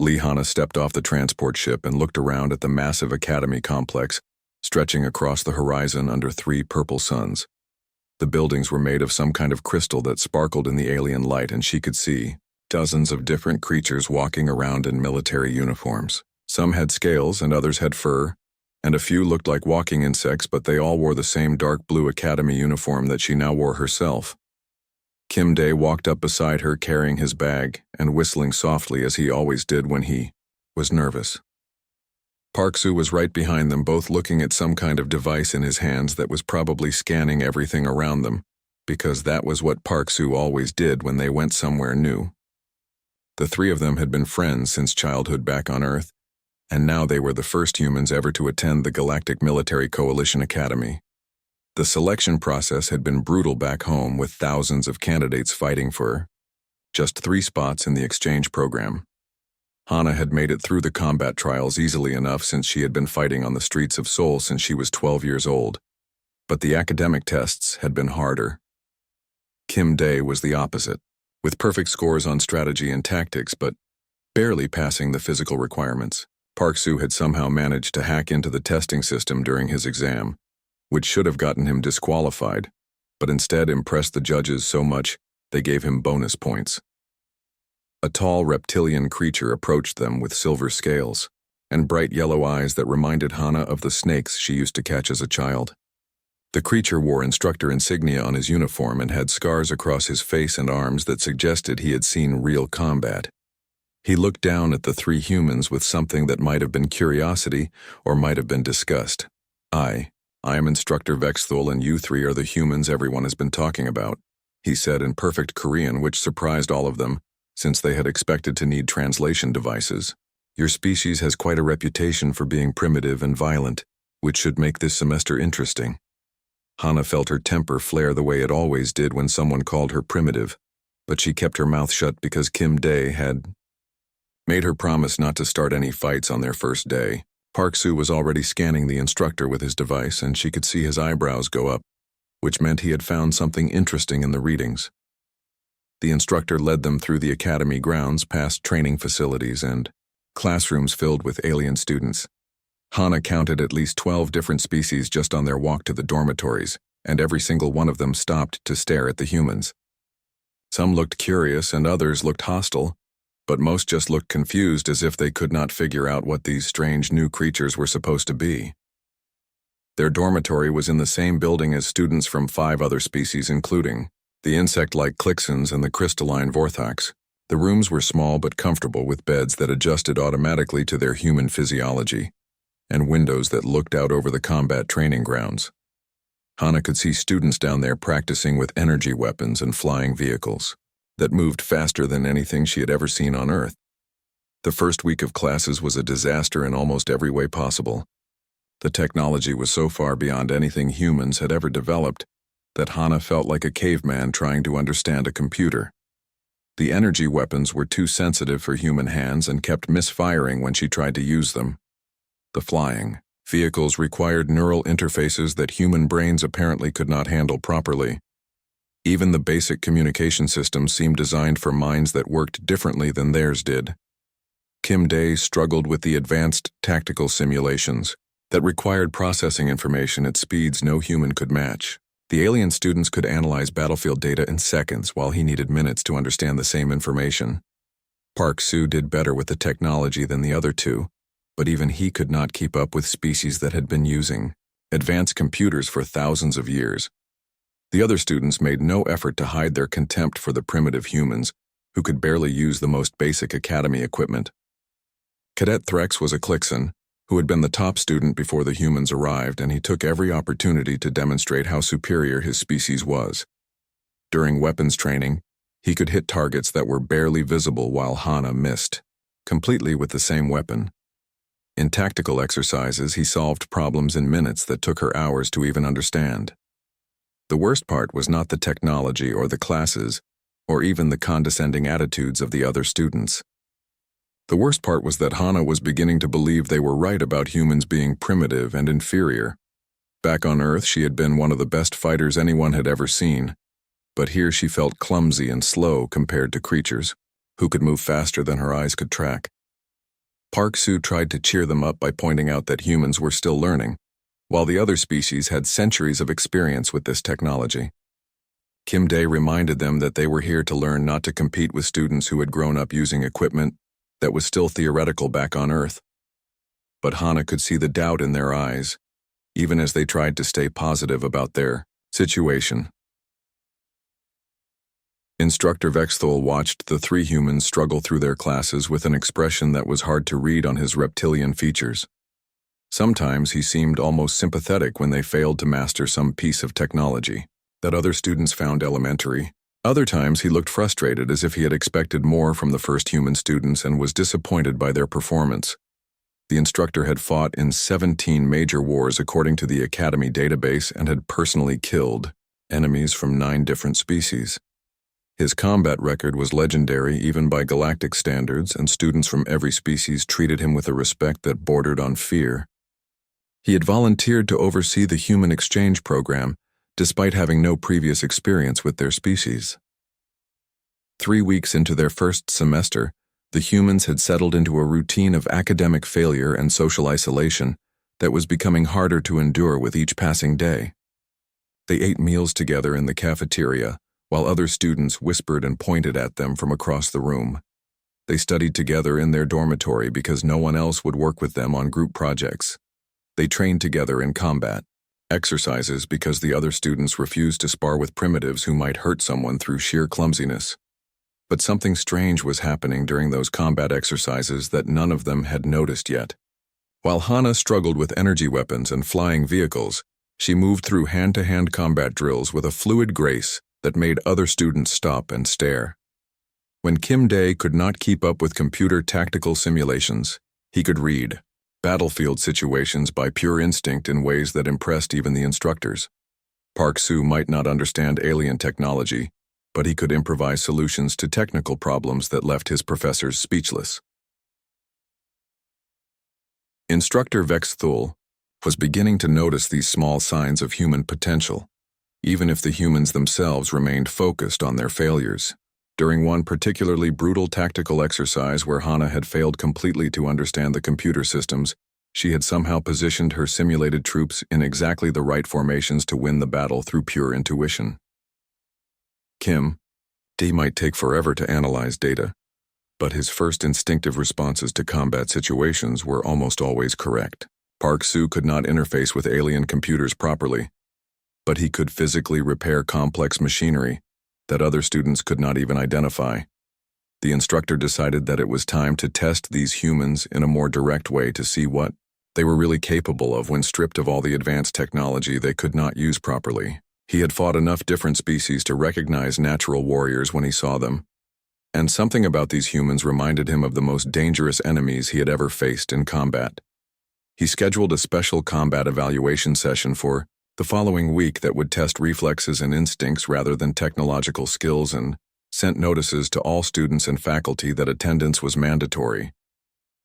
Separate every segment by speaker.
Speaker 1: Hana stepped off the transport ship and looked around at the massive academy complex, stretching across the horizon under 3 purple suns. The buildings were made of some kind of crystal that sparkled in the alien light, and she could see dozens of different creatures walking around in military uniforms. Some had scales and others had fur, and a few looked like walking insects, but they all wore the same dark blue academy uniform that she now wore herself. Kim Dae walked up beside her carrying his bag and whistling softly as he always did when he was nervous. Park Soo was right behind them, both looking at some kind of device in his hands that was probably scanning everything around them, because that was what Park Soo always did when they went somewhere new. The 3 of them had been friends since childhood back on Earth, and now they were the first humans ever to attend the Galactic Military Coalition Academy. The selection process had been brutal back home, with thousands of candidates fighting for just 3 spots in the exchange program. Hana had made it through the combat trials easily enough since she had been fighting on the streets of Seoul since she was 12 years old, but the academic tests had been harder. Kim Dae was the opposite, with perfect scores on strategy and tactics, but barely passing the physical requirements. Park Soo had somehow managed to hack into the testing system during his exam, which should have gotten him disqualified, but instead impressed the judges so much they gave him bonus points. A tall reptilian creature approached them with silver scales and bright yellow eyes that reminded Hana of the snakes she used to catch as a child. The creature wore instructor insignia on his uniform and had scars across his face and arms that suggested he had seen real combat. He looked down at the 3 humans with something that might have been curiosity or might have been disgust. I am Instructor Vexthul, and you 3 are the humans everyone has been talking about," he said in perfect Korean, which surprised all of them, since they had expected to need translation devices. "Your species has quite a reputation for being primitive and violent, which should make this semester interesting." Hana felt her temper flare the way it always did when someone called her primitive, but she kept her mouth shut because Kim Dae had made her promise not to start any fights on their first day. Park Soo was already scanning the instructor with his device, and she could see his eyebrows go up, which meant he had found something interesting in the readings. The instructor led them through the academy grounds, past training facilities and classrooms filled with alien students. Hana counted at least 12 different species just on their walk to the dormitories, and every single one of them stopped to stare at the humans. Some looked curious and others looked hostile, but most just looked confused, as if they could not figure out what these strange new creatures were supposed to be. Their dormitory was in the same building as students from 5 other species, including the insect-like Clixons and the crystalline Vorthax. The rooms were small but comfortable, with beds that adjusted automatically to their human physiology, and windows that looked out over the combat training grounds. Hana could see students down there practicing with energy weapons and flying vehicles that moved faster than anything she had ever seen on Earth. The first week of classes was a disaster in almost every way possible. The technology was so far beyond anything humans had ever developed that Hana felt like a caveman trying to understand a computer. The energy weapons were too sensitive for human hands and kept misfiring when she tried to use them. The flying vehicles required neural interfaces that human brains apparently could not handle properly. Even the basic communication systems seemed designed for minds that worked differently than theirs did. Kim Dae struggled with the advanced tactical simulations that required processing information at speeds no human could match. The alien students could analyze battlefield data in seconds, while he needed minutes to understand the same information. Park Soo did better with the technology than the other 2, but even he could not keep up with species that had been using advanced computers for thousands of years. The other students made no effort to hide their contempt for the primitive humans, who could barely use the most basic academy equipment. Cadet Threx was a Clixon, who had been the top student before the humans arrived, and he took every opportunity to demonstrate how superior his species was. During weapons training, he could hit targets that were barely visible, while Hana missed completely with the same weapon. In tactical exercises, he solved problems in minutes that took her hours to even understand. The worst part was not the technology or the classes, or even the condescending attitudes of the other students. The worst part was that Hana was beginning to believe they were right about humans being primitive and inferior. Back on Earth, she had been one of the best fighters anyone had ever seen, but here she felt clumsy and slow compared to creatures who could move faster than her eyes could track. Park Soo tried to cheer them up by pointing out that humans were still learning, while the other species had centuries of experience with this technology. Kim Dae reminded them that they were here to learn, not to compete with students who had grown up using equipment that was still theoretical back on Earth. But Hana could see the doubt in their eyes, even as they tried to stay positive about their situation. Instructor Vexthol watched the three humans struggle through their classes with an expression that was hard to read on his reptilian features. Sometimes he seemed almost sympathetic when they failed to master some piece of technology that other students found elementary. Other times he looked frustrated, as if he had expected more from the first human students and was disappointed by their performance. The instructor had fought in 17 major wars according to the Academy database and had personally killed enemies from 9 different species. His combat record was legendary even by galactic standards, and students from every species treated him with a respect that bordered on fear. He had volunteered to oversee the human exchange program, despite having no previous experience with their species. 3 weeks into their first semester, the humans had settled into a routine of academic failure and social isolation that was becoming harder to endure with each passing day. They ate meals together in the cafeteria, while other students whispered and pointed at them from across the room. They studied together in their dormitory because no one else would work with them on group projects. They trained together in combat exercises because the other students refused to spar with primitives who might hurt someone through sheer clumsiness. But something strange was happening during those combat exercises that none of them had noticed yet. While Hana struggled with energy weapons and flying vehicles, she moved through hand-to-hand combat drills with a fluid grace that made other students stop and stare. When Kim Dae could not keep up with computer tactical simulations, he could read battlefield situations by pure instinct in ways that impressed even the instructors. Park Soo might not understand alien technology, but he could improvise solutions to technical problems that left his professors speechless. Instructor Vexthul was beginning to notice these small signs of human potential, even if the humans themselves remained focused on their failures. During one particularly brutal tactical exercise where Hana had failed completely to understand the computer systems, she had somehow positioned her simulated troops in exactly the right formations to win the battle through pure intuition. Kim Dae might take forever to analyze data, but his first instinctive responses to combat situations were almost always correct. Park Soo could not interface with alien computers properly, but he could physically repair complex machinery that other students could not even identify. The instructor decided that it was time to test these humans in a more direct way to see what they were really capable of when stripped of all the advanced technology they could not use properly. He had fought enough different species to recognize natural warriors when he saw them, and something about these humans reminded him of the most dangerous enemies he had ever faced in combat. He scheduled a special combat evaluation session for the following week that would test reflexes and instincts rather than technological skills, and sent notices to all students and faculty that attendance was mandatory.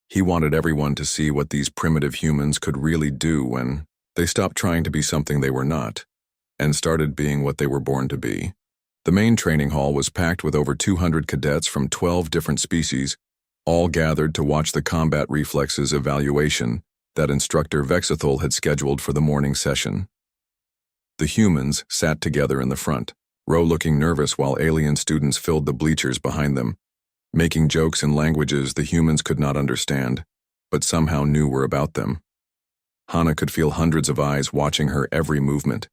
Speaker 1: He wanted everyone to see what these primitive humans could really do when they stopped trying to be something they were not and started being what they were born to be. The main training hall was packed with over 200 cadets from 12 different species, all gathered to watch the combat reflexes evaluation that Instructor Vexthul had scheduled for the morning session. The humans sat together in the front row, looking nervous while alien students filled the bleachers behind them, making jokes in languages the humans could not understand, but somehow knew were about them. Hana could feel hundreds of eyes watching her every movement,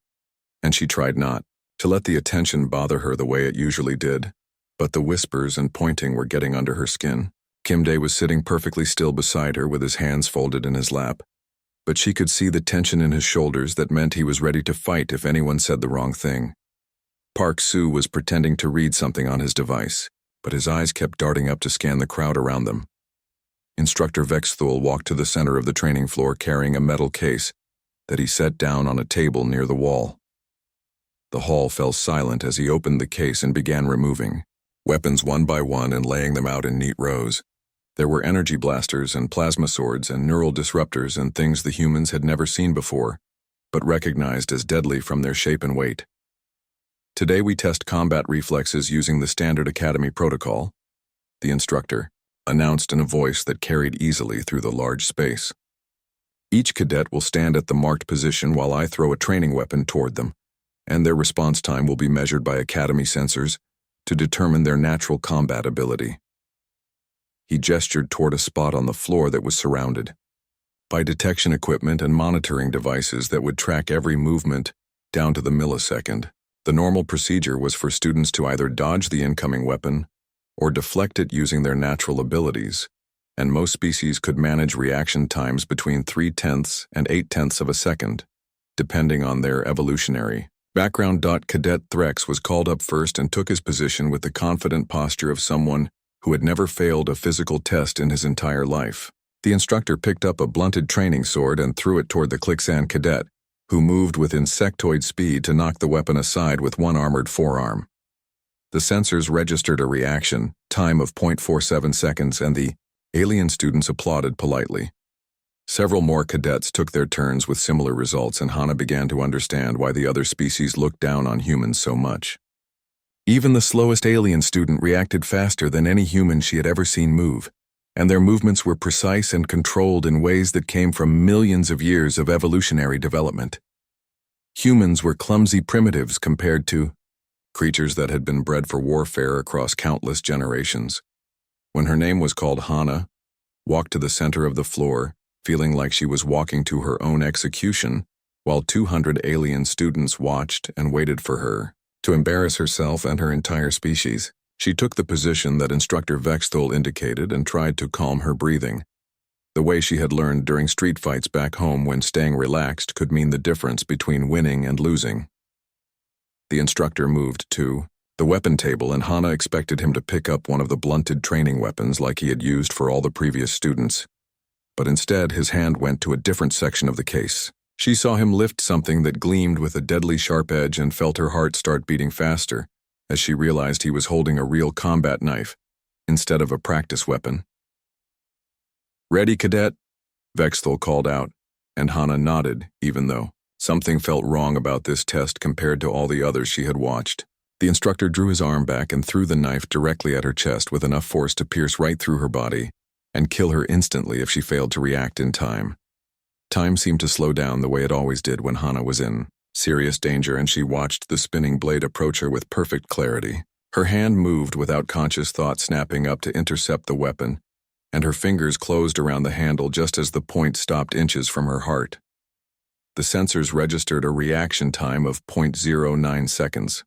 Speaker 1: and she tried not to let the attention bother her the way it usually did, but the whispers and pointing were getting under her skin. Kim Dae was sitting perfectly still beside her with his hands folded in his lap, but she could see the tension in his shoulders that meant he was ready to fight if anyone said the wrong thing. Park Soo was pretending to read something on his device, but his eyes kept darting up to scan the crowd around them. Instructor Vexthul walked to the center of the training floor carrying a metal case that he set down on a table near the wall. The hall fell silent as he opened the case and began removing weapons one by one and laying them out in neat rows. There were energy blasters and plasma swords and neural disruptors and things the humans had never seen before, but recognized as deadly from their shape and weight. Today we test combat reflexes using the standard Academy protocol, the instructor announced in a voice that carried easily through the large space. Each cadet will stand at the marked position while I throw a training weapon toward them, and their response time will be measured by Academy sensors to determine their natural combat ability. He gestured toward a spot on the floor that was surrounded by detection equipment and monitoring devices that would track every movement down to the millisecond. The normal procedure was for students to either dodge the incoming weapon or deflect it using their natural abilities, and most species could manage reaction times between 0.3 and 0.8 of a second, depending on their evolutionary background. Cadet Threx was called up first and took his position with the confident posture of someone who had never failed a physical test in his entire life. The instructor picked up a blunted training sword and threw it toward the Clixan cadet, who moved with insectoid speed to knock the weapon aside with one armored forearm. The sensors registered a reaction time of 0.47 seconds, and the alien students applauded politely. Several more cadets took their turns with similar results, and Hana began to understand why the other species looked down on humans so much. Even the slowest alien student reacted faster than any human she had ever seen move, and their movements were precise and controlled in ways that came from millions of years of evolutionary development. Humans were clumsy primitives compared to creatures that had been bred for warfare across countless generations. When her name was called, Hana walked to the center of the floor, feeling like she was walking to her own execution, while 200 alien students watched and waited for her to embarrass herself and her entire species. She took the position that Instructor Vexthul indicated and tried to calm her breathing, the way she had learned during street fights back home, when staying relaxed could mean the difference between winning and losing. The instructor moved to the weapon table, and Hana expected him to pick up one of the blunted training weapons like he had used for all the previous students. But instead, his hand went to a different section of the case. She saw him lift something that gleamed with a deadly sharp edge and felt her heart start beating faster as she realized he was holding a real combat knife instead of a practice weapon. "Ready, cadet?" Vexthul called out, and Hana nodded, even though something felt wrong about this test compared to all the others she had watched. The instructor drew his arm back and threw the knife directly at her chest with enough force to pierce right through her body and kill her instantly if she failed to react in time. Time seemed to slow down the way it always did when Hana was in serious danger, and she watched the spinning blade approach her with perfect clarity. Her hand moved without conscious thought, snapping up to intercept the weapon, and her fingers closed around the handle just as the point stopped inches from her heart. The sensors registered a reaction time of 0.09 seconds.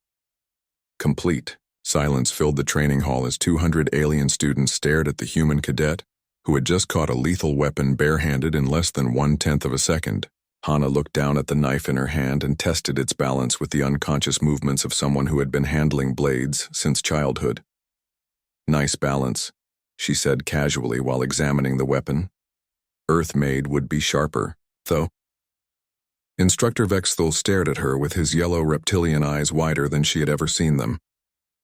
Speaker 1: Complete. Silence filled the training hall as 200 alien students stared at the human cadet, who had just caught a lethal weapon barehanded in less than 1/10 of a second. Hana looked down at the knife in her hand and tested its balance with the unconscious movements of someone who had been handling blades since childhood. "Nice balance," she said casually while examining the weapon. "Earth-made would be sharper, though." Instructor Vexthul stared at her with his yellow reptilian eyes wider than she had ever seen them,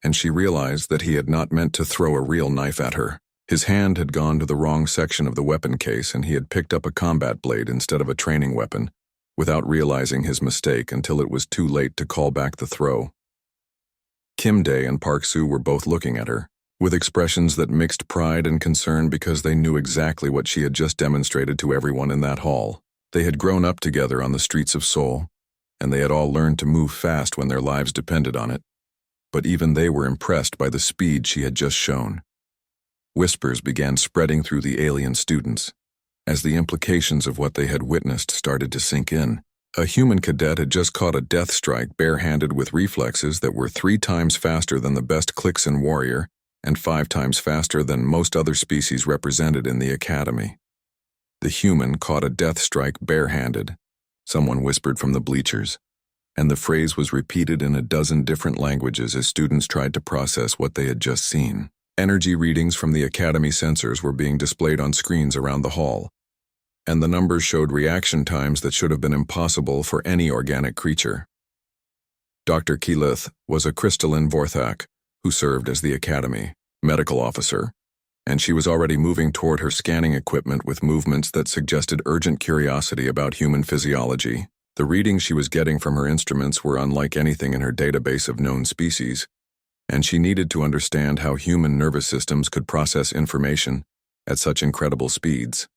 Speaker 1: and she realized that he had not meant to throw a real knife at her. His hand had gone to the wrong section of the weapon case, and he had picked up a combat blade instead of a training weapon, without realizing his mistake until it was too late to call back the throw. Kim Dae and Park Soo were both looking at her, with expressions that mixed pride and concern because they knew exactly what she had just demonstrated to everyone in that hall. They had grown up together on the streets of Seoul, and they had all learned to move fast when their lives depended on it. But even they were impressed by the speed she had just shown. Whispers began spreading through the alien students as the implications of what they had witnessed started to sink in. A human cadet had just caught a death strike barehanded with reflexes that were 3 times faster than the best Clixan warrior and 5 times faster than most other species represented in the academy. The human caught a death strike barehanded, someone whispered from the bleachers, and the phrase was repeated in a dozen different languages as students tried to process what they had just seen. Energy readings from the academy sensors were being displayed on screens around the hall, and the numbers showed reaction times that should have been impossible for any organic creature. Dr. Keyleth was a crystalline Vorthak who served as the academy medical officer, and she was already moving toward her scanning equipment with movements that suggested urgent curiosity about human physiology. The readings she was getting from her instruments were unlike anything in her database of known species, and she needed to understand how human nervous systems could process information at such incredible speeds.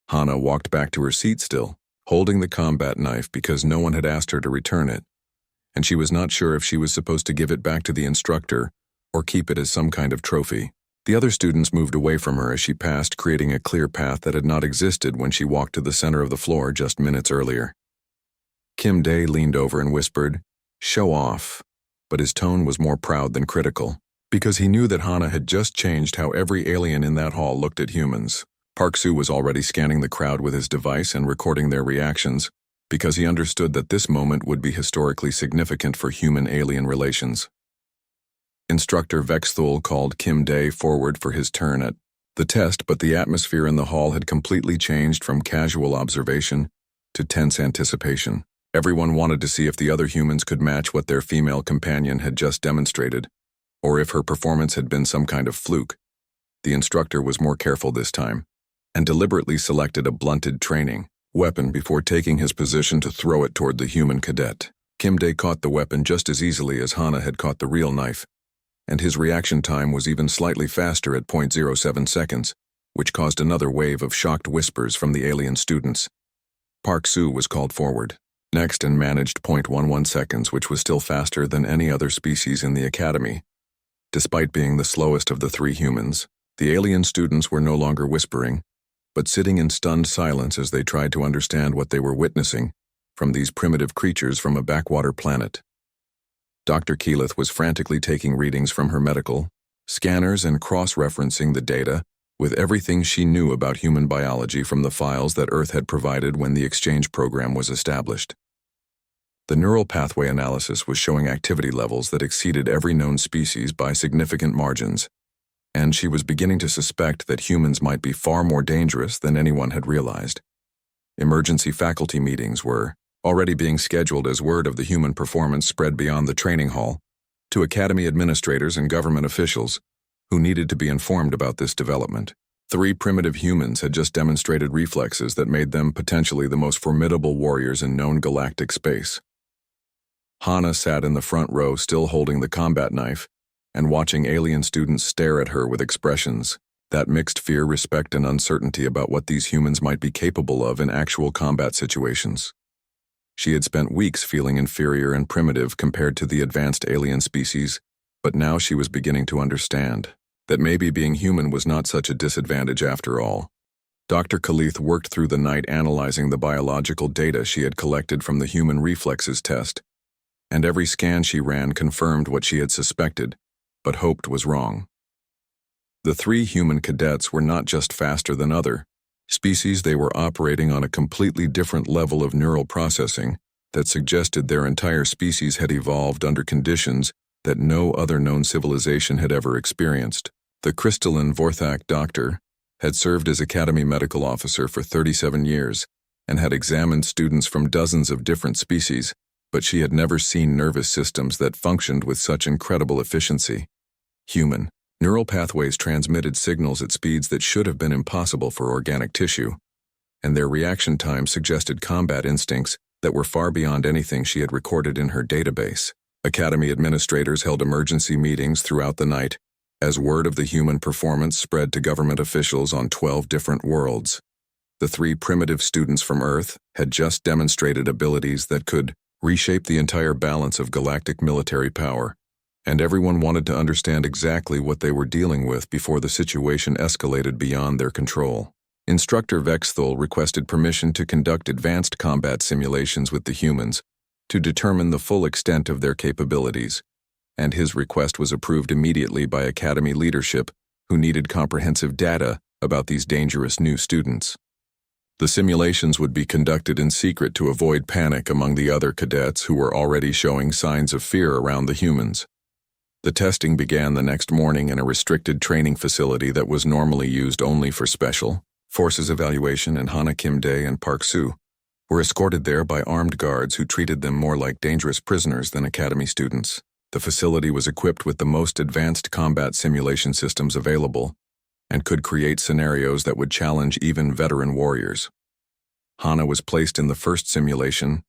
Speaker 1: Hana walked back to her seat still, holding the combat knife because no one had asked her to return it, and she was not sure if she was supposed to give it back to the instructor or keep it as some kind of trophy. The other students moved away from her as she passed, creating a clear path that had not existed when she walked to the center of the floor just minutes earlier. Kim Dae leaned over and whispered, "Show off," but his tone was more proud than critical, because he knew that Hana had just changed how every alien in that hall looked at humans. Park Soo was already scanning the crowd with his device and recording their reactions, because he understood that this moment would be historically significant for human-alien relations. Instructor Vexthul called Kim Dae forward for his turn at the test, but the atmosphere in the hall had completely changed from casual observation to tense anticipation. Everyone wanted to see if the other humans could match what their female companion had just demonstrated, or if her performance had been some kind of fluke. The instructor was more careful this time, and deliberately selected a blunted training weapon before taking his position to throw it toward the human cadet. Kim Dae caught the weapon just as easily as Hana had caught the real knife, and his reaction time was even slightly faster at 0.07 seconds, which caused another wave of shocked whispers from the alien students. Park Soo was called forward next and managed 0.11 seconds, which was still faster than any other species in the academy. Despite being the slowest of the three humans, the alien students were no longer whispering, but sitting in stunned silence as they tried to understand what they were witnessing from these primitive creatures from a backwater planet. Dr. Keyleth was frantically taking readings from her medical scanners and cross-referencing the data with everything she knew about human biology from the files that Earth had provided when the exchange program was established. The neural pathway analysis was showing activity levels that exceeded every known species by significant margins, and she was beginning to suspect that humans might be far more dangerous than anyone had realized. Emergency faculty meetings were already being scheduled as word of the human performance spread beyond the training hall to academy administrators and government officials who needed to be informed about this development. 3 primitive humans had just demonstrated reflexes that made them potentially the most formidable warriors in known galactic space. Hana sat in the front row, still holding the combat knife, and watching alien students stare at her with expressions that mixed fear, respect, and uncertainty about what these humans might be capable of in actual combat situations. She had spent weeks feeling inferior and primitive compared to the advanced alien species, but now she was beginning to understand that maybe being human was not such a disadvantage after all. Dr. Keyleth worked through the night analyzing the biological data she had collected from the human reflexes test, and every scan she ran confirmed what she had suspected, but hoped was wrong. The 3 human cadets were not just faster than other species, they were operating on a completely different level of neural processing that suggested their entire species had evolved under conditions that no other known civilization had ever experienced. The crystalline Vorthak doctor had served as academy medical officer for 37 years and had examined students from dozens of different species, but she had never seen nervous systems that functioned with such incredible efficiency. Human neural pathways transmitted signals at speeds that should have been impossible for organic tissue, and their reaction time suggested combat instincts that were far beyond anything she had recorded in her database. Academy administrators held emergency meetings throughout the night as word of the human performance spread to government officials on 12 different worlds. The 3 primitive students from Earth had just demonstrated abilities that could reshape the entire balance of galactic military power, and everyone wanted to understand exactly what they were dealing with before the situation escalated beyond their control. Instructor Vexthul requested permission to conduct advanced combat simulations with the humans to determine the full extent of their capabilities, and his request was approved immediately by Academy leadership, who needed comprehensive data about these dangerous new students. The simulations would be conducted in secret to avoid panic among the other cadets who were already showing signs of fear around the humans. The testing began the next morning in a restricted training facility that was normally used only for special forces evaluation, and Hana, Kim Dae, and Park Soo were escorted there by armed guards who treated them more like dangerous prisoners than academy students. The facility was equipped with the most advanced combat simulation systems available and could create scenarios that would challenge even veteran warriors. Hana was placed in the first simulation,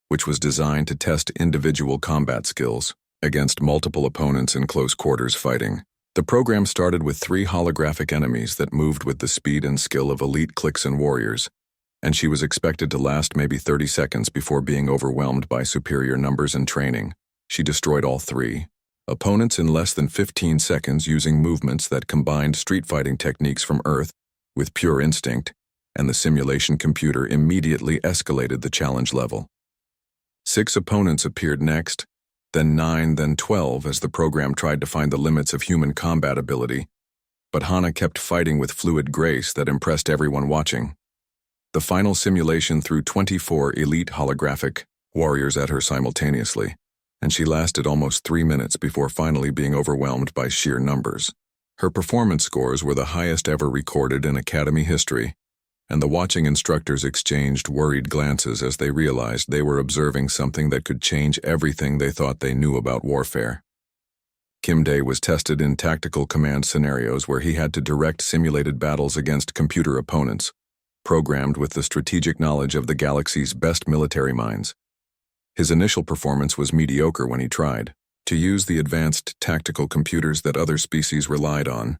Speaker 1: which was designed to test individual combat skills. against multiple opponents in close quarters fighting. The program started with 3 holographic enemies that moved with the speed and skill of elite cliques and warriors, and she was expected to last maybe 30 seconds before being overwhelmed by superior numbers and training. She destroyed all 3 opponents in less than 15 seconds using movements that combined street fighting techniques from Earth with pure instinct, and the simulation computer immediately escalated the challenge level. 6 opponents appeared next, then 9, then 12 as the program tried to find the limits of human combat ability, but Hana kept fighting with fluid grace that impressed everyone watching. The final simulation threw 24 elite holographic warriors at her simultaneously, and she lasted almost 3 minutes before finally being overwhelmed by sheer numbers. Her performance scores were the highest ever recorded in Academy history, and the watching instructors exchanged worried glances as they realized they were observing something that could change everything they thought they knew about warfare. Kim Dae was tested in tactical command scenarios where he had to direct simulated battles against computer opponents, programmed with the strategic knowledge of the galaxy's best military minds. His initial performance was mediocre when he tried to use the advanced tactical computers that other species relied on,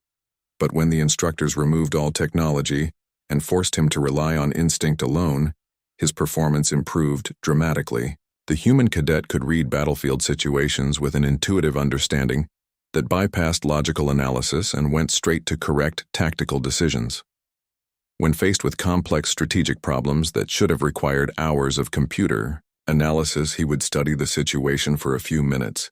Speaker 1: but when the instructors removed all technology and forced him to rely on instinct alone, his performance improved dramatically. The human cadet could read battlefield situations with an intuitive understanding that bypassed logical analysis and went straight to correct tactical decisions. When faced with complex strategic problems that should have required hours of computer analysis, he would study the situation for a few minutes,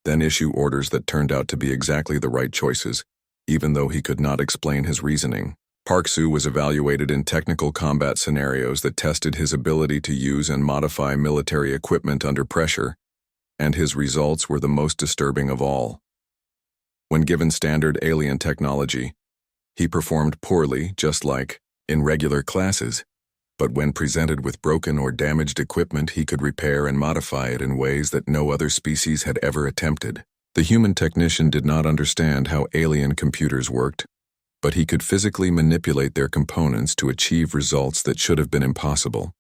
Speaker 1: then issue orders that turned out to be exactly the right choices, even though he could not explain his reasoning. Park Soo was evaluated in technical combat scenarios that tested his ability to use and modify military equipment under pressure, and his results were the most disturbing of all. When given standard alien technology, he performed poorly, just like in regular classes, but when presented with broken or damaged equipment, he could repair and modify it in ways that no other species had ever attempted. The human technician did not understand how alien computers worked, but he could physically manipulate their components to achieve results that should have been impossible.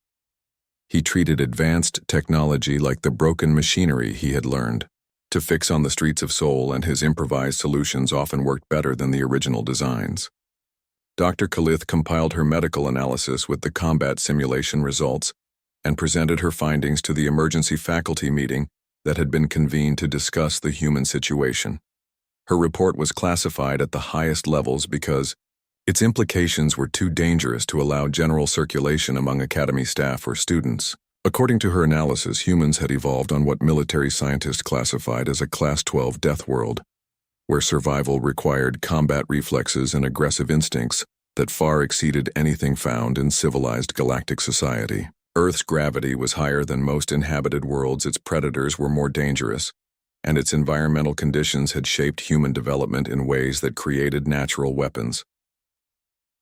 Speaker 1: He treated advanced technology like the broken machinery he had learned to fix on the streets of Seoul, and his improvised solutions often worked better than the original designs. Dr. Khalith compiled her medical analysis with the combat simulation results and presented her findings to the emergency faculty meeting that had been convened to discuss the human situation. Her report was classified at the highest levels because its implications were too dangerous to allow general circulation among Academy staff or students. According to her analysis, humans had evolved on what military scientists classified as a Class 12 death world, where survival required combat reflexes and aggressive instincts that far exceeded anything found in civilized galactic society. Earth's gravity was higher than most inhabited worlds, its predators were more dangerous, and its environmental conditions had shaped human development in ways that created natural weapons.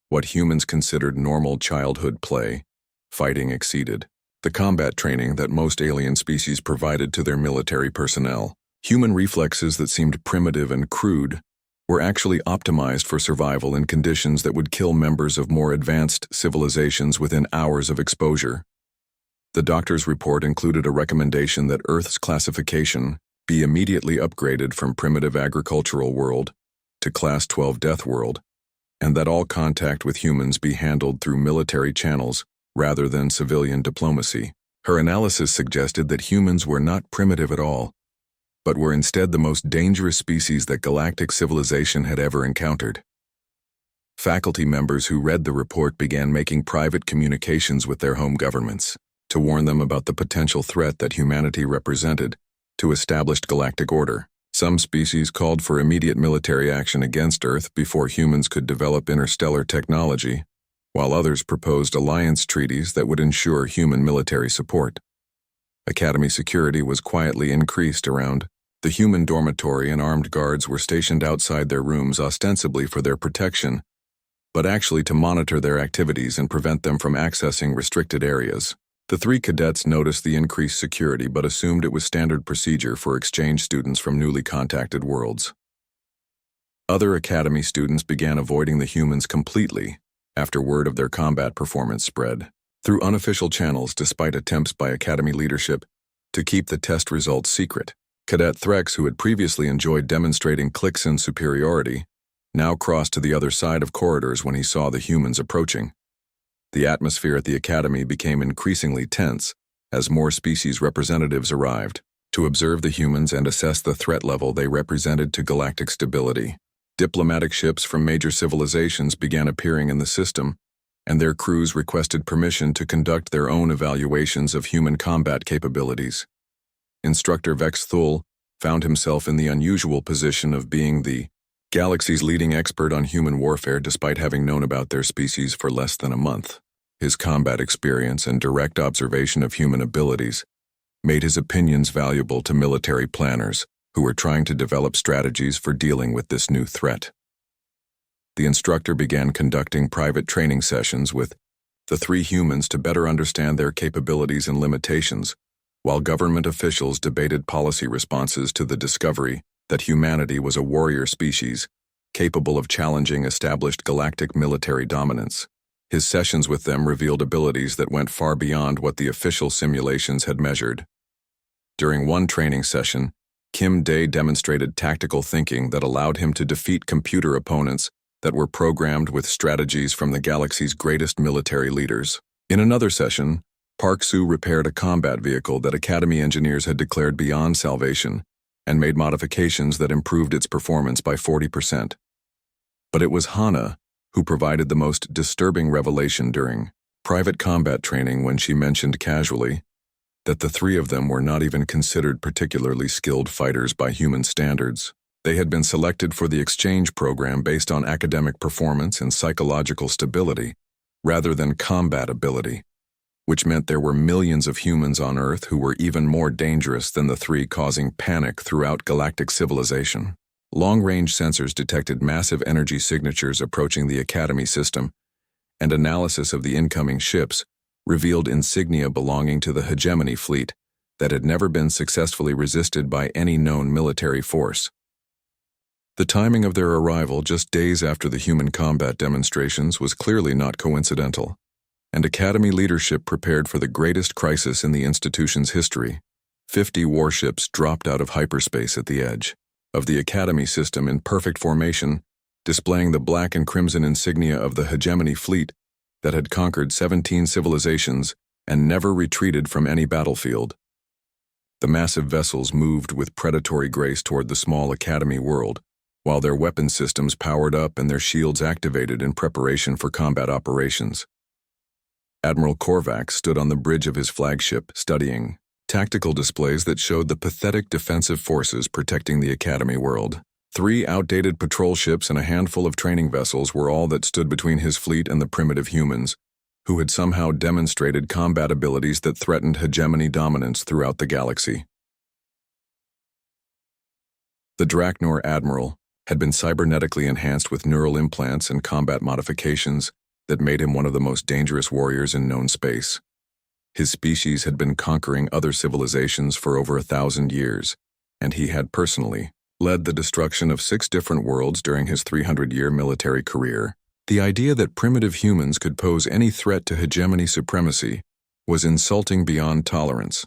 Speaker 1: What humans considered normal childhood play, fighting exceeded the combat training that most alien species provided to their military personnel. Human reflexes that seemed primitive and crude were actually optimized for survival in conditions that would kill members of more advanced civilizations within hours of exposure. The doctor's report included a recommendation that Earth's classification be immediately upgraded from primitive agricultural world to Class 12 death world, and that all contact with humans be handled through military channels rather than civilian diplomacy. Her analysis suggested that humans were not primitive at all, but were instead the most dangerous species that galactic civilization had ever encountered. Faculty members who read the report began making private communications with their home governments to warn them about the potential threat that humanity represented to established galactic order. Some species called for immediate military action against Earth before humans could develop interstellar technology, while others proposed alliance treaties that would ensure human military support. Academy security was quietly increased around the human dormitory, and armed guards were stationed outside their rooms ostensibly for their protection, but actually to monitor their activities and prevent them from accessing restricted areas. The 3 cadets noticed the increased security but assumed it was standard procedure for exchange students from newly contacted worlds. Other Academy students began avoiding the humans completely after word of their combat performance spread through unofficial channels, despite attempts by Academy leadership to keep the test results secret. Cadet Threx, who had previously enjoyed demonstrating Clixon's superiority, now crossed to the other side of corridors when he saw the humans approaching. The atmosphere at the academy became increasingly tense as more species representatives arrived to observe the humans and assess the threat level they represented to galactic stability. Diplomatic ships from major civilizations began appearing in the system, and their crews requested permission to conduct their own evaluations of human combat capabilities. Instructor Vex Thul found himself in the unusual position of being the galaxy's leading expert on human warfare despite having known about their species for less than a month. His combat experience and direct observation of human abilities made his opinions valuable to military planners who were trying to develop strategies for dealing with this new threat. The instructor began conducting private training sessions with the three humans to better understand their capabilities and limitations, while government officials debated policy responses to the discovery that humanity was a warrior species capable of challenging established galactic military dominance. His sessions with them revealed abilities that went far beyond what the official simulations had measured. During one training session, Kim Day demonstrated tactical thinking that allowed him to defeat computer opponents that were programmed with strategies from the galaxy's greatest military leaders. In another session, Park Soo repaired a combat vehicle that Academy engineers had declared beyond salvation and made modifications that improved its performance by 40%. But it was Hana who provided the most disturbing revelation during private combat training when she mentioned casually that the three of them were not even considered particularly skilled fighters by human standards. They had been selected for the exchange program based on academic performance and psychological stability, rather than combat ability, which meant there were millions of humans on Earth who were even more dangerous than the three, causing panic throughout galactic civilization. Long-range sensors detected massive energy signatures approaching the Academy system, and analysis of the incoming ships revealed insignia belonging to the hegemony fleet that had never been successfully resisted by any known military force. The timing of their arrival just days after the human combat demonstrations was clearly not coincidental, and Academy leadership prepared for the greatest crisis in the institution's history. 50 warships dropped out of hyperspace at the edge of the Academy system in perfect formation, displaying the black and crimson insignia of the hegemony fleet that had conquered 17 civilizations and never retreated from any battlefield. The massive vessels moved with predatory grace toward the small Academy world, while their weapon systems powered up and their shields activated in preparation for combat operations. Admiral Korvac stood on the bridge of his flagship, studying tactical displays that showed the pathetic defensive forces protecting the Academy world. 3 outdated patrol ships and a handful of training vessels were all that stood between his fleet and the primitive humans, who had somehow demonstrated combat abilities that threatened hegemony dominance throughout the galaxy. The Draknor Admiral had been cybernetically enhanced with neural implants and combat modifications that made him one of the most dangerous warriors in known space. His species had been conquering other civilizations for over 1,000 years, and he had personally led the destruction of 6 different worlds during his 300-year military career. The idea that primitive humans could pose any threat to hegemony supremacy was insulting beyond tolerance.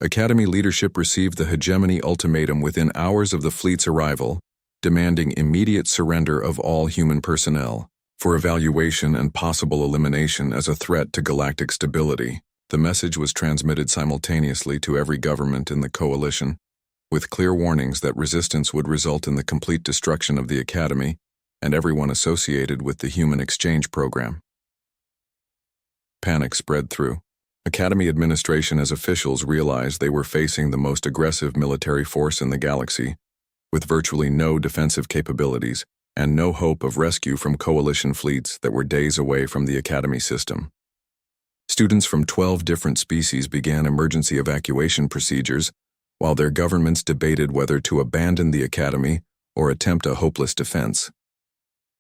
Speaker 1: Academy leadership received the hegemony ultimatum within hours of the fleet's arrival, demanding immediate surrender of all human personnel for evaluation and possible elimination as a threat to galactic stability. The message was transmitted simultaneously to every government in the coalition, with clear warnings that resistance would result in the complete destruction of the Academy and everyone associated with the human exchange program. Panic spread through Academy administration as officials realized they were facing the most aggressive military force in the galaxy, with virtually no defensive capabilities and no hope of rescue from coalition fleets that were days away from the Academy system. Students from 12 different species began emergency evacuation procedures, while their governments debated whether to abandon the Academy or attempt a hopeless defense.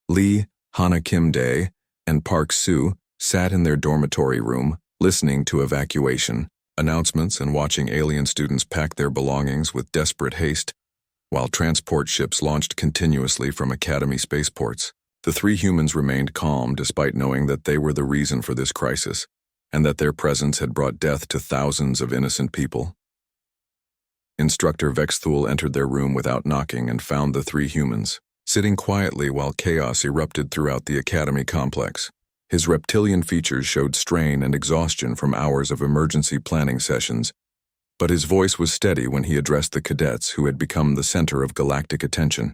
Speaker 1: Lee, Hana Kim Dae, and Park Soo sat in their dormitory room, listening to evacuation announcements and watching alien students pack their belongings with desperate haste, while transport ships launched continuously from Academy spaceports. The 3 humans remained calm despite knowing that they were the reason for this crisis, and that their presence had brought death to thousands of innocent people. Instructor Vexthul entered their room without knocking and found the three humans, sitting quietly while chaos erupted throughout the academy complex. His reptilian features showed strain and exhaustion from hours of emergency planning sessions, but his voice was steady when he addressed the cadets who had become the center of galactic attention.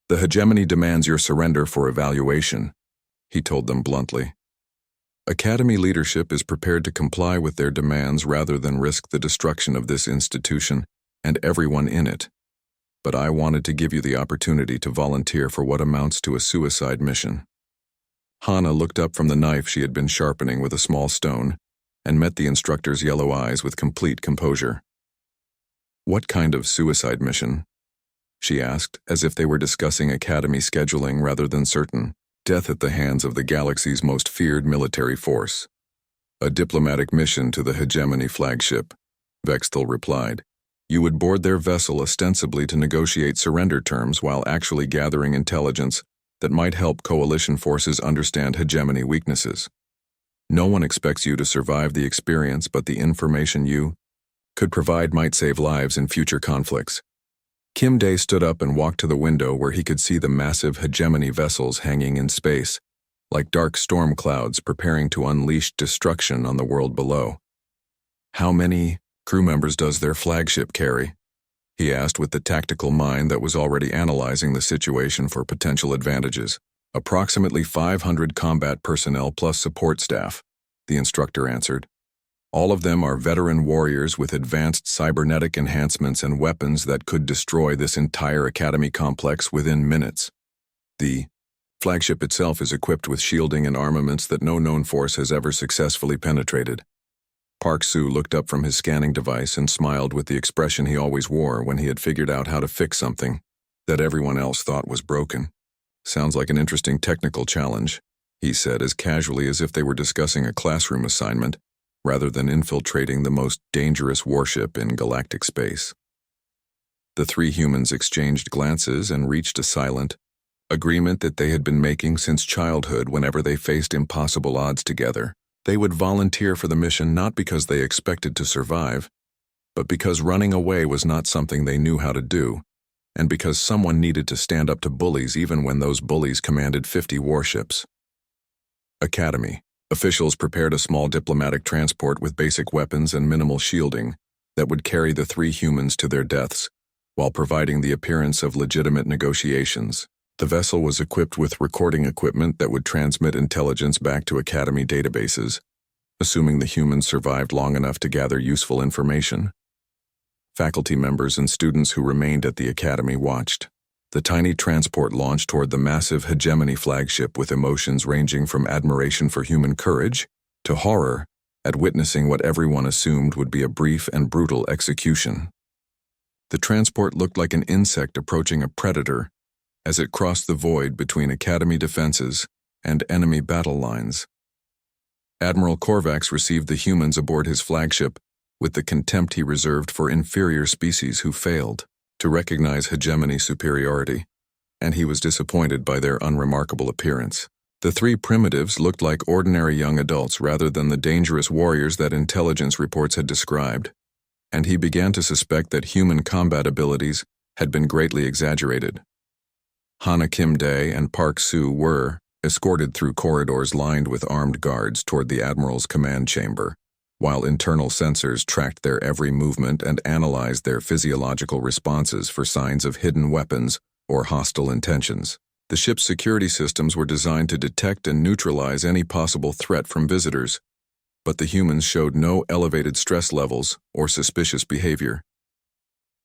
Speaker 1: "The hegemony demands your surrender for evaluation," he told them bluntly. "Academy leadership is prepared to comply with their demands rather than risk the destruction of this institution and everyone in it. But I wanted to give you the opportunity to volunteer for what amounts to a suicide mission." Hana looked up from the knife she had been sharpening with a small stone and met the instructor's yellow eyes with complete composure. "What kind of suicide mission?" she asked, as if they were discussing academy scheduling rather than certain death at the hands of the galaxy's most feared military force. "A diplomatic mission to the hegemony flagship," Vexthul replied. "You would board their vessel ostensibly to negotiate surrender terms while actually gathering intelligence that might help coalition forces understand hegemony weaknesses. No one expects you to survive the experience, but the information you could provide might save lives in future conflicts." Kim Dae stood up and walked to the window where he could see the massive hegemony vessels hanging in space, like dark storm clouds preparing to unleash destruction on the world below. "How many crew members does their flagship carry?" he asked with the tactical mind that was already analyzing the situation for potential advantages. "Approximately 500 combat personnel plus support staff," the instructor answered. "All of them are veteran warriors with advanced cybernetic enhancements and weapons that could destroy this entire academy complex within minutes. The flagship itself is equipped with shielding and armaments that no known force has ever successfully penetrated." Park Soo looked up from his scanning device and smiled with the expression he always wore when he had figured out how to fix something that everyone else thought was broken. "Sounds like an interesting technical challenge," he said as casually as if they were discussing a classroom assignment, rather than infiltrating the most dangerous warship in galactic space. The three humans exchanged glances and reached a silent agreement that they had been making since childhood whenever they faced impossible odds together. They would volunteer for the mission not because they expected to survive, but because running away was not something they knew how to do, and because someone needed to stand up to bullies even when those bullies commanded 50 warships. Academy. Officials prepared a small diplomatic transport with basic weapons and minimal shielding that would carry the three humans to their deaths, while providing the appearance of legitimate negotiations. The vessel was equipped with recording equipment that would transmit intelligence back to Academy databases, assuming the humans survived long enough to gather useful information. Faculty members and students who remained at the Academy watched. The tiny transport launched toward the massive hegemony flagship with emotions ranging from admiration for human courage to horror at witnessing what everyone assumed would be a brief and brutal execution. The transport looked like an insect approaching a predator as it crossed the void between Academy defenses and enemy battle lines. Admiral Korvax received the humans aboard his flagship with the contempt he reserved for inferior species who failed to recognize hegemony superiority, and he was disappointed by their unremarkable appearance. The three primitives looked like ordinary young adults rather than the dangerous warriors that intelligence reports had described, and he began to suspect that human combat abilities had been greatly exaggerated. Hana Kim Dae and Park Soo were escorted through corridors lined with armed guards toward the Admiral's command chamber, while internal sensors tracked their every movement and analyzed their physiological responses for signs of hidden weapons or hostile intentions. The ship's security systems were designed to detect and neutralize any possible threat from visitors, but the humans showed no elevated stress levels or suspicious behavior.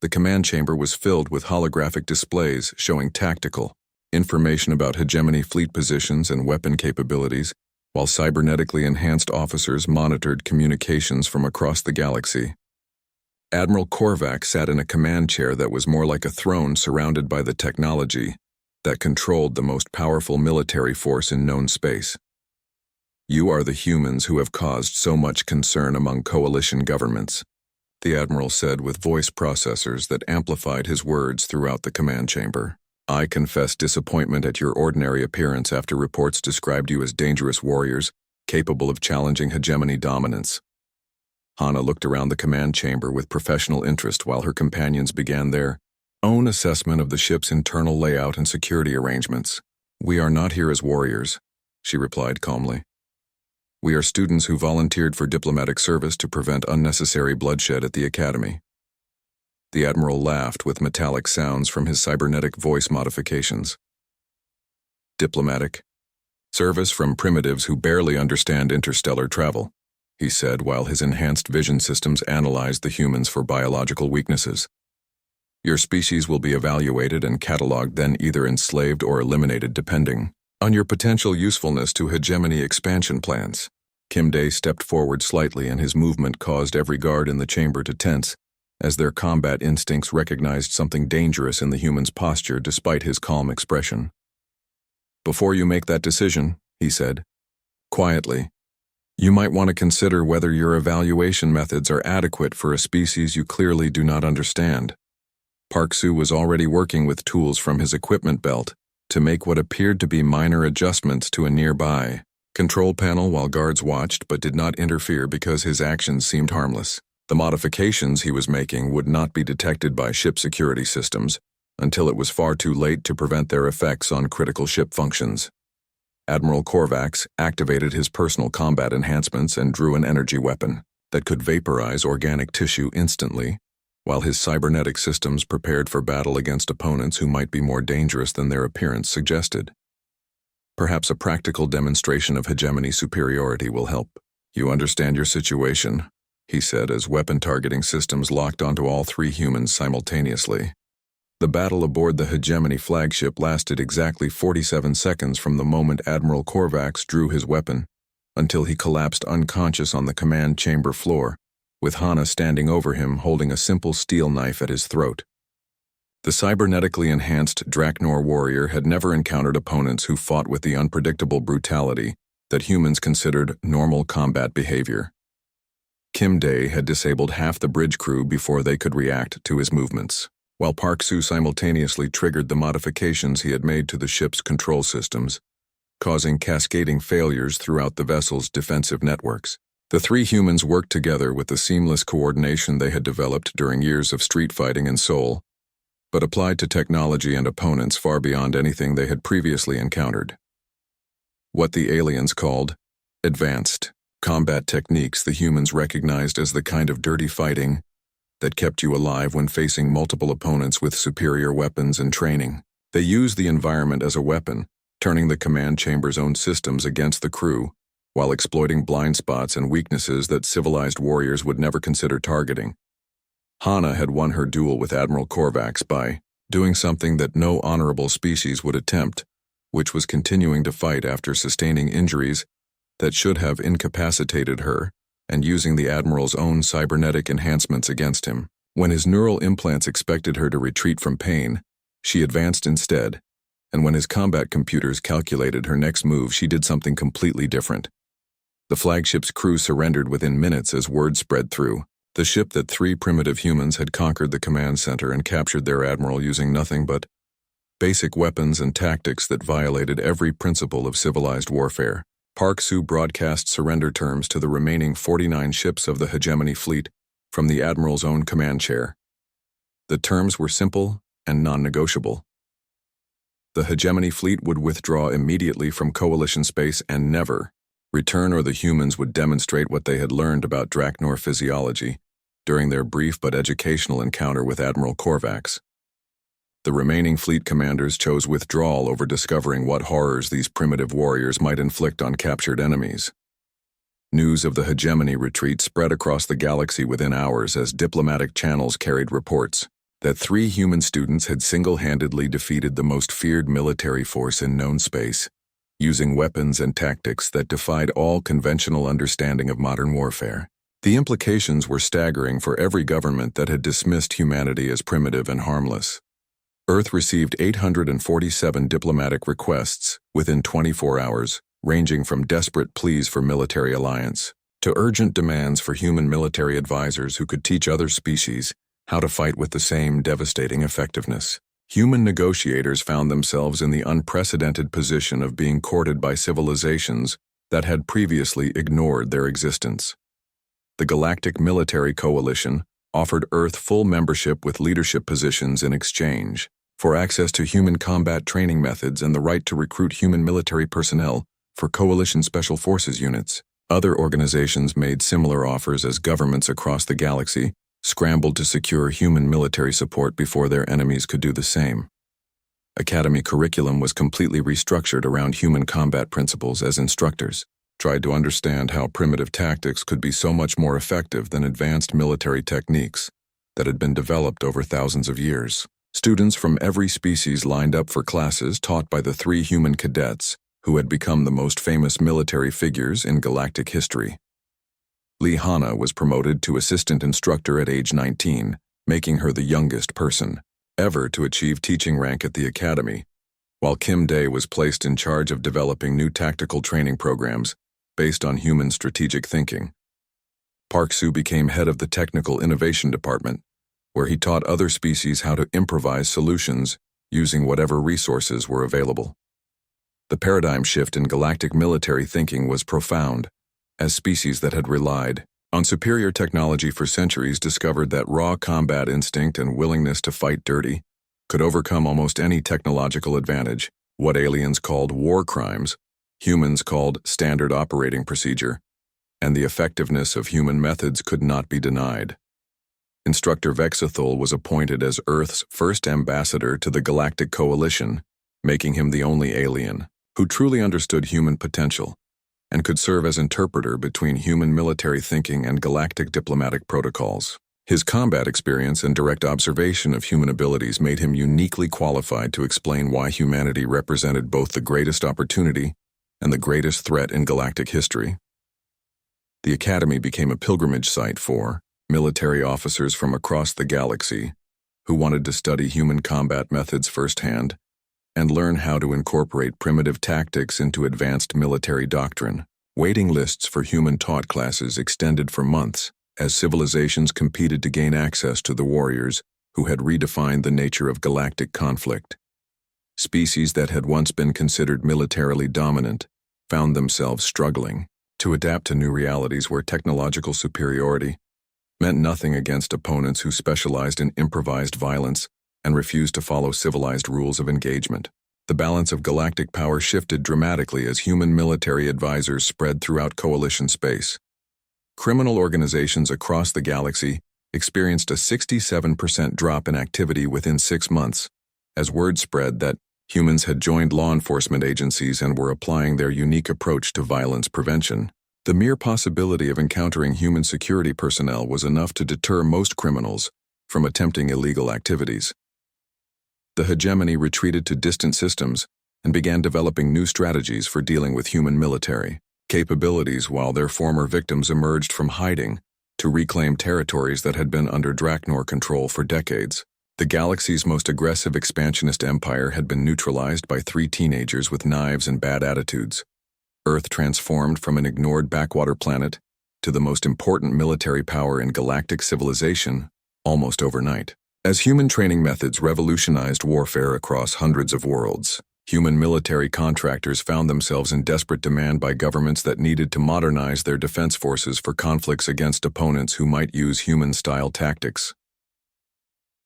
Speaker 1: The command chamber was filled with holographic displays showing tactical information about hegemony fleet positions and weapon capabilities, while cybernetically enhanced officers monitored communications from across the galaxy. Admiral Korvax sat in a command chair that was more like a throne surrounded by the technology that controlled the most powerful military force in known space. "You are the humans who have caused so much concern among coalition governments," the Admiral said with voice processors that amplified his words throughout the command chamber. "I confess disappointment at your ordinary appearance after reports described you as dangerous warriors, capable of challenging hegemony dominance. Hana looked around the command chamber with professional interest while her companions began their own assessment of the ship's internal layout and security arrangements. "We are not here as warriors," she replied calmly. "We are students who volunteered for diplomatic service to prevent unnecessary bloodshed at the Academy." The Admiral laughed with metallic sounds from his cybernetic voice modifications. "Diplomatic service from primitives who barely understand interstellar travel," he said while his enhanced vision systems analyzed the humans for biological weaknesses. "Your species will be evaluated and catalogued, then either enslaved or eliminated depending on your potential usefulness to hegemony expansion plans." Kim Day stepped forward slightly and his movement caused every guard in the chamber to tense, as their combat instincts recognized something dangerous in the human's posture despite his calm expression. "Before you make that decision," he said, quietly, "you might want to consider whether your evaluation methods are adequate for a species you clearly do not understand." Park Soo was already working with tools from his equipment belt to make what appeared to be minor adjustments to a nearby control panel while guards watched but did not interfere because his actions seemed harmless. The modifications he was making would not be detected by ship security systems until it was far too late to prevent their effects on critical ship functions. Admiral Korvax activated his personal combat enhancements and drew an energy weapon that could vaporize organic tissue instantly, while his cybernetic systems prepared for battle against opponents who might be more dangerous than their appearance suggested. "Perhaps a practical demonstration of hegemony superiority will help. You understand your situation," he said as weapon targeting systems locked onto all three humans simultaneously. The battle aboard the Hegemony flagship lasted exactly 47 seconds from the moment Admiral Korvax drew his weapon until he collapsed unconscious on the command chamber floor, with Hana standing over him holding a simple steel knife at his throat. The cybernetically enhanced Draknor warrior had never encountered opponents who fought with the unpredictable brutality that humans considered normal combat behavior. Kim Day had disabled half the bridge crew before they could react to his movements, while Park Soo simultaneously triggered the modifications he had made to the ship's control systems, causing cascading failures throughout the vessel's defensive networks. The three humans worked together with the seamless coordination they had developed during years of street fighting in Seoul, but applied to technology and opponents far beyond anything they had previously encountered. What the aliens called advanced combat techniques the humans recognized as the kind of dirty fighting that kept you alive when facing multiple opponents with superior weapons and training. They used the environment as a weapon, turning the command chamber's own systems against the crew, while exploiting blind spots and weaknesses that civilized warriors would never consider targeting. Hana had won her duel with Admiral Korvax by doing something that no honorable species would attempt, which was continuing to fight after sustaining injuries that should have incapacitated her, and using the Admiral's own cybernetic enhancements against him. When his neural implants expected her to retreat from pain, she advanced instead, and when his combat computers calculated her next move, she did something completely different. The flagship's crew surrendered within minutes as word spread through. The ship that three primitive humans had conquered the command center and captured their admiral using nothing but basic weapons and tactics that violated every principle of civilized warfare. Park Soo broadcast surrender terms to the remaining 49 ships of the Hegemony fleet from the admiral's own command chair. The terms were simple and non-negotiable. The Hegemony fleet would withdraw immediately from coalition space and never return, or the humans would demonstrate what they had learned about Draknor physiology during their brief but educational encounter with Admiral Korvax. The remaining fleet commanders chose withdrawal over discovering what horrors these primitive warriors might inflict on captured enemies. News of the Hegemony retreat spread across the galaxy within hours as diplomatic channels carried reports that three human students had single-handedly defeated the most feared military force in known space, using weapons and tactics that defied all conventional understanding of modern warfare. The implications were staggering for every government that had dismissed humanity as primitive and harmless. Earth received 847 diplomatic requests within 24 hours, ranging from desperate pleas for military alliance to urgent demands for human military advisors who could teach other species how to fight with the same devastating effectiveness. Human negotiators found themselves in the unprecedented position of being courted by civilizations that had previously ignored their existence. The Galactic Military Coalition offered Earth full membership with leadership positions in exchange for access to human combat training methods and the right to recruit human military personnel for Coalition Special Forces units. Other organizations made similar offers as governments across the galaxy scrambled to secure human military support before their enemies could do the same. Academy curriculum was completely restructured around human combat principles as instructors tried to understand how primitive tactics could be so much more effective than advanced military techniques that had been developed over thousands of years. Students from every species lined up for classes taught by the 3 human cadets who had become the most famous military figures in galactic history. Lihanna was promoted to assistant instructor at age 19, making her the youngest person ever to achieve teaching rank at the academy, while Kim Day was placed in charge of developing new tactical training programs based on human strategic thinking. Park Soo became head of the Technical Innovation Department, where he taught other species how to improvise solutions using whatever resources were available. The paradigm shift in galactic military thinking was profound, as species that had relied on superior technology for centuries discovered that raw combat instinct and willingness to fight dirty could overcome almost any technological advantage. What aliens called war crimes, humans called standard operating procedure, and the effectiveness of human methods could not be denied. Instructor Vexathul was appointed as Earth's first ambassador to the Galactic Coalition, making him the only alien who truly understood human potential and could serve as interpreter between human military thinking and galactic diplomatic protocols. His combat experience and direct observation of human abilities made him uniquely qualified to explain why humanity represented both the greatest opportunity and the greatest threat in galactic history. The Academy became a pilgrimage site for military officers from across the galaxy who wanted to study human combat methods firsthand and learn how to incorporate primitive tactics into advanced military doctrine. Waiting lists for human-taught classes extended for months as civilizations competed to gain access to the warriors who had redefined the nature of galactic conflict. Species that had once been considered militarily dominant found themselves struggling to adapt to new realities where technological superiority meant nothing against opponents who specialized in improvised violence and refused to follow civilized rules of engagement. The balance of galactic power shifted dramatically as human military advisors spread throughout Coalition space. Criminal organizations across the galaxy experienced a 67% drop in activity within 6 months, as word spread that humans had joined law enforcement agencies and were applying their unique approach to violence prevention. The mere possibility of encountering human security personnel was enough to deter most criminals from attempting illegal activities. The hegemony retreated to distant systems and began developing new strategies for dealing with human military capabilities while their former victims emerged from hiding to reclaim territories that had been under Draknor control for decades. The galaxy's most aggressive expansionist empire had been neutralized by 3 teenagers with knives and bad attitudes. Earth transformed from an ignored backwater planet to the most important military power in galactic civilization almost overnight. As human training methods revolutionized warfare across hundreds of worlds, human military contractors found themselves in desperate demand by governments that needed to modernize their defense forces for conflicts against opponents who might use human-style tactics.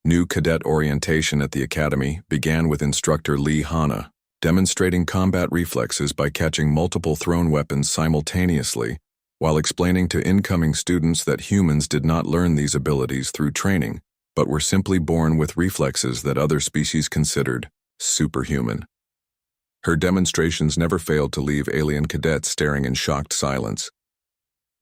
Speaker 1: New cadet orientation at the Academy began with instructor Lihanna, demonstrating combat reflexes by catching multiple thrown weapons simultaneously, while explaining to incoming students that humans did not learn these abilities through training, but were simply born with reflexes that other species considered superhuman. Her demonstrations never failed to leave alien cadets staring in shocked silence.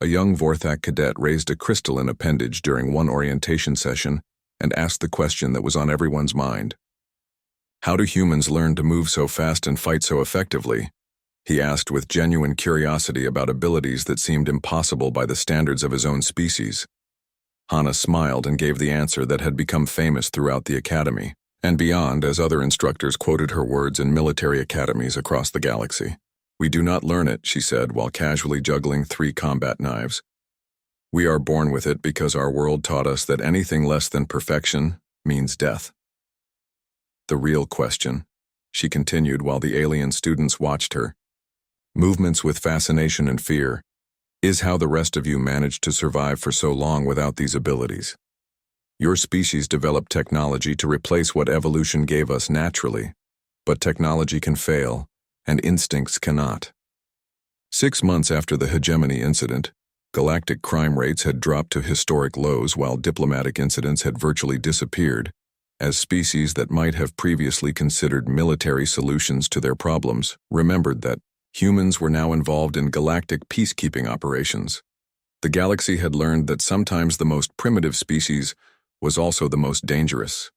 Speaker 1: A young Vorthak cadet raised a crystalline appendage during one orientation session and asked the question that was on everyone's mind. "How do humans learn to move so fast and fight so effectively?" he asked with genuine curiosity about abilities that seemed impossible by the standards of his own species. Hana smiled and gave the answer that had become famous throughout the academy and beyond as other instructors quoted her words in military academies across the galaxy. "We do not learn it," she said while casually juggling 3 combat knives. "We are born with it because our world taught us that anything less than perfection means death." "The real question," she continued while the alien students watched her, movements with fascination and fear, is how the rest of you managed to survive for so long without these abilities. Your species developed technology to replace what evolution gave us naturally, but technology can fail, and instincts cannot. 6 months after the hegemony incident, galactic crime rates had dropped to historic lows while diplomatic incidents had virtually disappeared, as species that might have previously considered military solutions to their problems remembered that humans were now involved in galactic peacekeeping operations. The galaxy had learned that sometimes the most primitive species was also the most dangerous.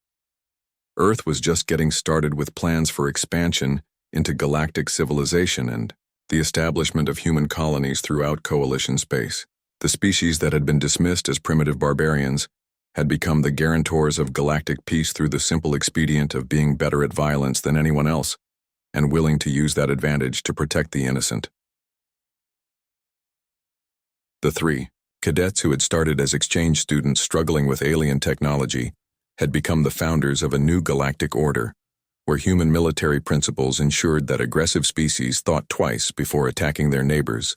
Speaker 1: Earth was just getting started with plans for expansion into galactic civilization and the establishment of human colonies throughout coalition space. The species that had been dismissed as primitive barbarians had become the guarantors of galactic peace through the simple expedient of being better at violence than anyone else and willing to use that advantage to protect the innocent. The 3 cadets who had started as exchange students struggling with alien technology had become the founders of a new galactic order, where human military principles ensured that aggressive species thought twice before attacking their neighbors,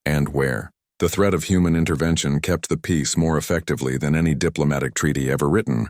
Speaker 1: and where the threat of human intervention kept the peace more effectively than any diplomatic treaty ever written.